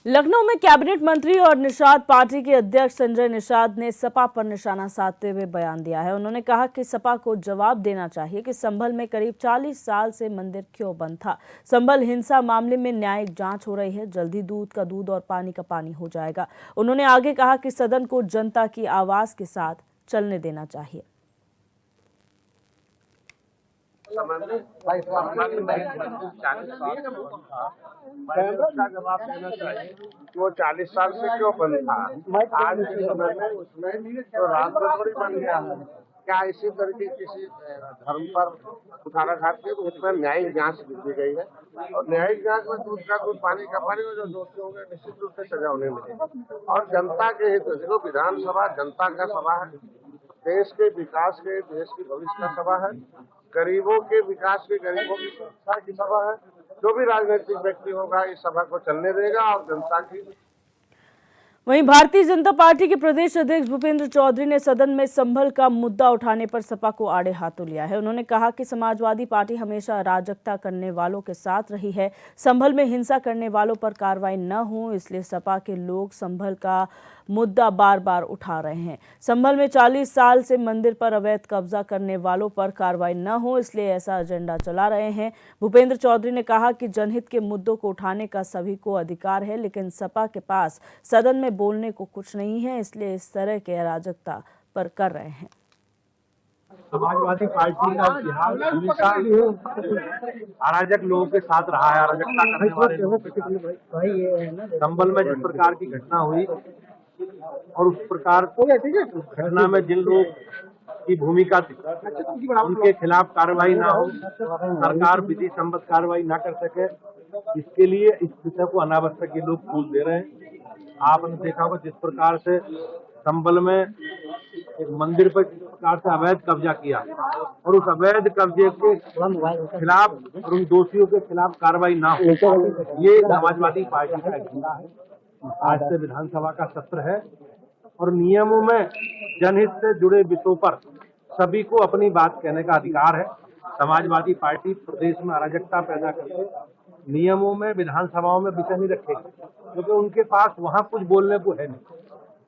लखनऊ में कैबिनेट मंत्री और निषाद पार्टी के अध्यक्ष संजय निषाद ने सपा पर निशाना साधते हुए बयान दिया है। उन्होंने कहा कि सपा को जवाब देना चाहिए कि संभल में करीब 40 साल से मंदिर क्यों बंद था। संभल हिंसा मामले में न्यायिक जांच हो रही है, जल्दी दूध का दूध और पानी का पानी हो जाएगा। उन्होंने आगे कहा कि सदन को जनता की आवाज के साथ चलने देना चाहिए। का जवाब देना चाहिए कि वो 40 साल से क्यों बंद था। आज के समय में उसमें तो रात में थोड़ी बन गया है। क्या इसी तरीके किसी धर्म पर कुठाराघात की तो उसमें न्यायिक जांच दी गई है और न्यायिक जांच में दूध का दूध पानी का पानी में जो दोषी होंगे निश्चित रूप से सजा उन्हें मिलेगी। और जनता के हित में देखो, विधानसभा जनता का सभा है, देश के विकास के, देश की भविष्य का सभा है, गरीबों के विकास के, गरीबों की सुरक्षा की सभा है। जो भी राजनीतिक व्यक्ति होगा इस सभा को चलने देगा और जनता की। वहीं भारतीय जनता पार्टी के प्रदेश अध्यक्ष भूपेंद्र चौधरी ने सदन में संभल का मुद्दा उठाने पर सपा को आड़े हाथों लिया है। उन्होंने कहा कि समाजवादी पार्टी हमेशा अराजकता करने वालों के साथ रही है। संभल में हिंसा करने वालों पर कार्रवाई न हो, इसलिए सपा के लोग संभल का मुद्दा बार बार उठा रहे हैं। संभल में 40 साल से मंदिर पर अवैध कब्जा करने वालों पर कार्रवाई न हो, इसलिए ऐसा एजेंडा चला रहे हैं। भूपेंद्र चौधरी ने कहा कि जनहित के मुद्दों को उठाने का सभी को अधिकार है, लेकिन सपा के पास सदन में बोलने को कुछ नहीं है, इसलिए इस तरह के अराजकता पर कर रहे हैं। समाजवादी पार्टी का इतिहास हमेशा अराजक लोगों के साथ रहा है, अराजकता करने वाले लोगों के साथ। संभल में जिस प्रकार की घटना हुई और उस प्रकार घटना में जिन लोग की भूमिका थी उनके खिलाफ कार्रवाई ना हो, सरकार विधि सम्मत कार्रवाई ना कर सके, इसके लिए इस विषय को अनावश्यक ये लोग फूल दे रहे हैं। आपने देखा होगा जिस प्रकार से संभल में एक मंदिर पर किस प्रकार से अवैध कब्जा किया और उस अवैध कब्जे के खिलाफ और उन दोषियों के खिलाफ कार्रवाई ना हो, ये समाजवादी पार्टी का एजेंडा है। आज से विधानसभा का सत्र है और नियमों में जनहित से जुड़े विषयों पर सभी को अपनी बात कहने का अधिकार है। समाजवादी पार्टी प्रदेश में अराजकता पैदा करके नियमों में, विधानसभाओं में विषय नहीं रखेगी, क्योंकि उनके पास वहां कुछ बोलने को है नहीं।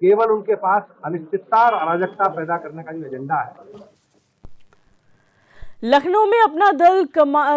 केवल उनके पास अनिश्चितता और अराजकता पैदा करने का जो एजेंडा है। लखनऊ में अपना दल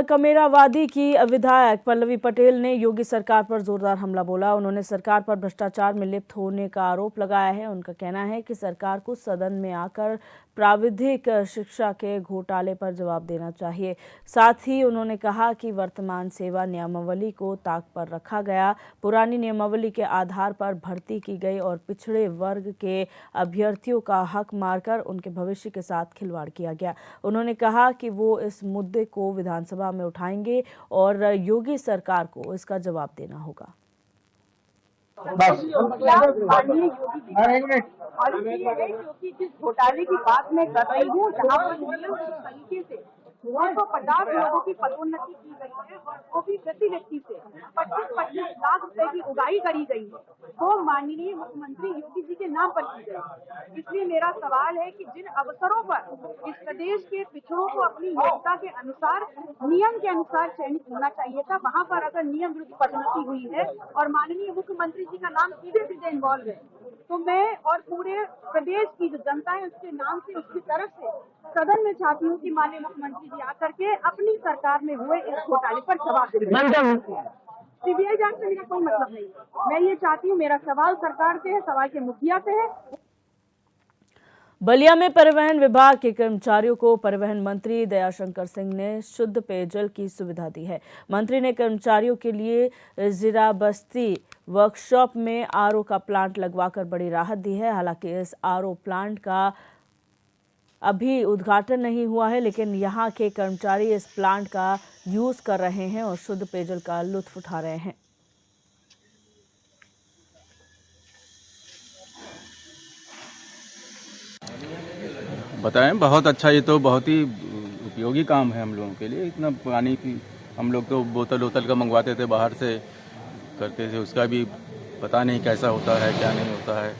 कमेरावादी की विधायक पल्लवी पटेल ने योगी सरकार पर जोरदार हमला बोला। उन्होंने सरकार पर भ्रष्टाचार में लिप्त होने का आरोप लगाया है। उनका कहना है कि सरकार को सदन में आकर प्राविधिक शिक्षा के घोटाले पर जवाब देना चाहिए। साथ ही उन्होंने कहा कि वर्तमान सेवा नियमावली को ताक पर रखा गया, पुरानी नियमावली के आधार पर भर्ती की गई और पिछड़े वर्ग के अभ्यर्थियों का हक मारकर उनके भविष्य के साथ खिलवाड़ किया गया। उन्होंने कहा कि वो इस मुद्दे को विधानसभा में उठाएंगे और योगी सरकार को इसका जवाब देना होगा। क्योंकि जिस घोटाले की बात मैं कर रही हूँ, जहाँ पर तरीके से 250 लोगों की पदोन्नति की गई है और वो भी प्रति व्यक्ति से 25-25 लाख रुपए की उगाही करी गई है, वो माननीय मुख्यमंत्री योगी जी के नाम पर की गई। इसलिए मेरा सवाल है कि जिन अवसरों पर इस प्रदेश के पिछड़ों को अपनी योग्यता के अनुसार, नियम के अनुसार चयनित होना चाहिए था, वहाँ पर अगर नियम विरुद्ध पदोन्नति हुई है और माननीय मुख्यमंत्री जी का नाम सीधे सीधे इन्वॉल्व है, तो मैं और पूरे प्रदेश की जो जनता है उसके नाम से, उसकी तरफ से सदन में चाहती हूँ कि माननीय मुख्यमंत्री जी आकर के अपनी सरकार में हुए इस घोटाले पर जवाब दें। सीबीआई जांच से मेरा कोई मतलब नहीं, मैं ये चाहती हूँ, मेरा सवाल सरकार से है, सवाल के मुखिया से है। बलिया में परिवहन विभाग के कर्मचारियों को परिवहन मंत्री दयाशंकर सिंह ने शुद्ध पेयजल की सुविधा दी है। मंत्री ने कर्मचारियों के लिए जीरा बस्ती वर्कशॉप में आरओ का प्लांट लगवाकर बड़ी राहत दी है। हालांकि इस आरओ प्लांट का अभी उद्घाटन नहीं हुआ है, लेकिन यहाँ के कर्मचारी इस प्लांट का यूज कर रहे हैं और शुद्ध पेयजल का लुत्फ उठा रहे हैं। बताएं, बहुत अच्छा, ये तो बहुत ही उपयोगी काम है हम लोगों के लिए। इतना पानी की हम लोग तो बोतल का मंगवाते थे, बाहर से करते थे, उसका भी पता नहीं कैसा होता है, क्या नहीं होता है,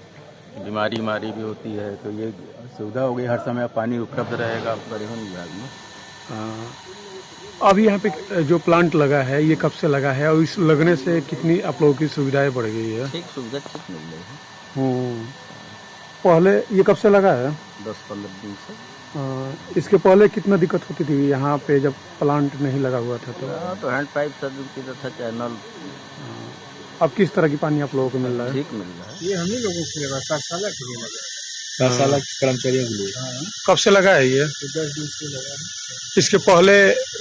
बीमारी भी होती है। तो ये सुविधा हो गई, हर समय पानी उपलब्ध रहेगा परिवहन विभाग में। अब यहाँ पे जो प्लांट लगा है ये कब से लगा है और इस लगने से कितनी आप लोगों की सुविधाएं बढ़ गई है? ठीक सुविधा ठीक मिल रही है। हम्म, पहले ये कब से लगा है? 10-15 दिन से। इसके पहले कितना दिक्कत होती थी यहाँ पे जब प्लांट नहीं लगा हुआ था तो? हाँ, तो हैंड पाइप सब की था, चैनल अब किस तरह की पानी आप लोगों को मिल रहा है? ठीक मिल रहा है। ये हम ही लोगों के लिए कार्यशाला के लिए लगा कार्यशाला कर्मचारियों के लिए। कब से लगा है ये? 10 दिन से लगा है। इसके पहले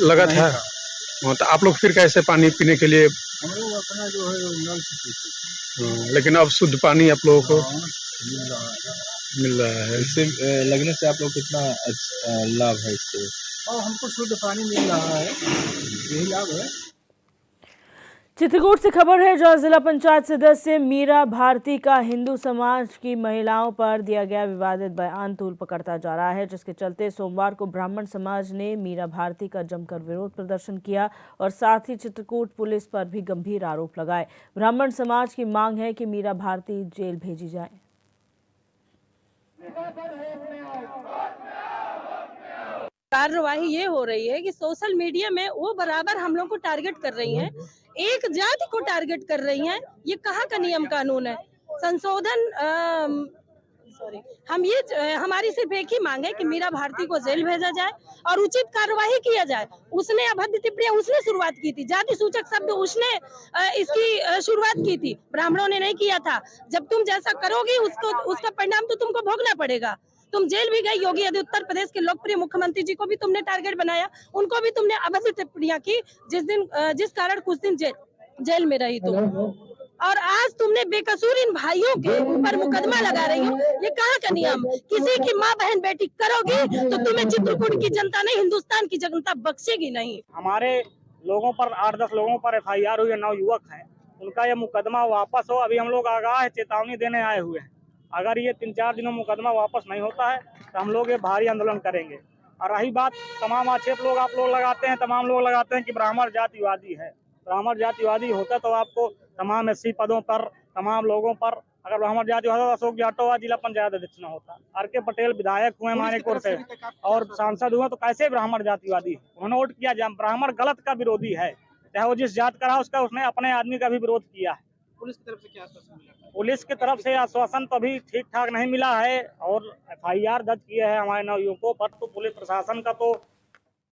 लगा था? हाँ, तो आप लोग फिर कैसे पानी पीने के लिए? हम लोग अपना जो है नल से पीते हैं। लेकिन अब शुद्ध पानी आप लोगों को मिल रहा है। मिल रहा है। इससे लगने से आप लोग कितना लाभ है इससे? और हमको शुद्ध पानी मिल रहा है, यही लाभ है। चित्रकूट से खबर है जहां जिला पंचायत सदस्य मीरा भारती का हिंदू समाज की महिलाओं पर दिया गया विवादित बयान तूल पकड़ता जा रहा है, जिसके चलते सोमवार को ब्राह्मण समाज ने मीरा भारती का जमकर विरोध प्रदर्शन किया और साथ ही चित्रकूट पुलिस पर भी गंभीर आरोप लगाए। ब्राह्मण समाज की मांग है कि मीरा भारती जेल भेजी जाए। कार्यवाही ये हो रही है कि सोशल मीडिया में वो बराबर हम लोग को टारगेट कर रही हैं, एक जाति को टारगेट कर रही हैं। ये कहाँ का नियम कानून है? संशोधन सॉरी हम ये हमारी सिर्फ एक ही मांग है कि मीरा भारती को जेल भेजा जाए और उचित कार्यवाही किया जाए। उसने अभद्र टिप्पणियां उसने शुरुआत की थी, जाति सूचक शब्द उसने इसकी शुरुआत की थी, ब्राह्मणों ने नहीं किया था। जब तुम जैसा करोगी उसका परिणाम तो तुमको भोगना पड़ेगा। तुम जेल भी गए, योगी आदित्यनाथ उत्तर प्रदेश के लोकप्रिय मुख्यमंत्री जी को भी तुमने टारगेट बनाया, उनको भी तुमने अभद्र टिप्पणियां की जिस कारण कुछ दिन जेल में रही तुम। और आज तुमने बेकसूर इन भाइयों के ऊपर मुकदमा लगा रही हो। ये कहाँ का नियम? किसी की माँ बहन बेटी करोगी तो तुम्हें चित्रकूट की जनता नहीं, हिंदुस्तान की जनता बख्शेगी नहीं। हमारे लोगों पर 8-10 लोगों पर FIR हुई है, 9 युवक हैं, उनका ये मुकदमा वापस हो। अभी हम लोग आगाह है, चेतावनी देने आए हुए हैं। अगर ये 3-4 दिनों में मुकदमा वापस नहीं होता है तो हम लोग ये भारी आंदोलन करेंगे। और रही बात तमाम आक्षेप लोग आप लोग लगाते हैं, तमाम लोग लगाते हैं कि ब्राह्मण जातिवादी है। ब्राह्मण जातिवादी होता तो आपको तमाम SC पदों पर, तमाम लोगों पर, अगर ब्राह्मण जाति होता तो अशोक जाटोवा जिला पंचायत अध्यक्ष न होता। RK पटेल विधायक हुए मानेकपुर से और सांसद हुए, तो कैसे ब्राह्मण जातिवादी? उन्होंने वोट किया। ब्राह्मण गलत का विरोधी है, चाहे वो जिस जात का रहा उसका, उसने अपने आदमी का भी विरोध किया है। पुलिस की तरफ से क्या आश्वासन मिला? पुलिस की तरफ से आश्वासन तो अभी ठीक ठाक नहीं मिला है और FIR दर्ज किए हैं हमारे 9 युवकों पर। तो पुलिस प्रशासन का तो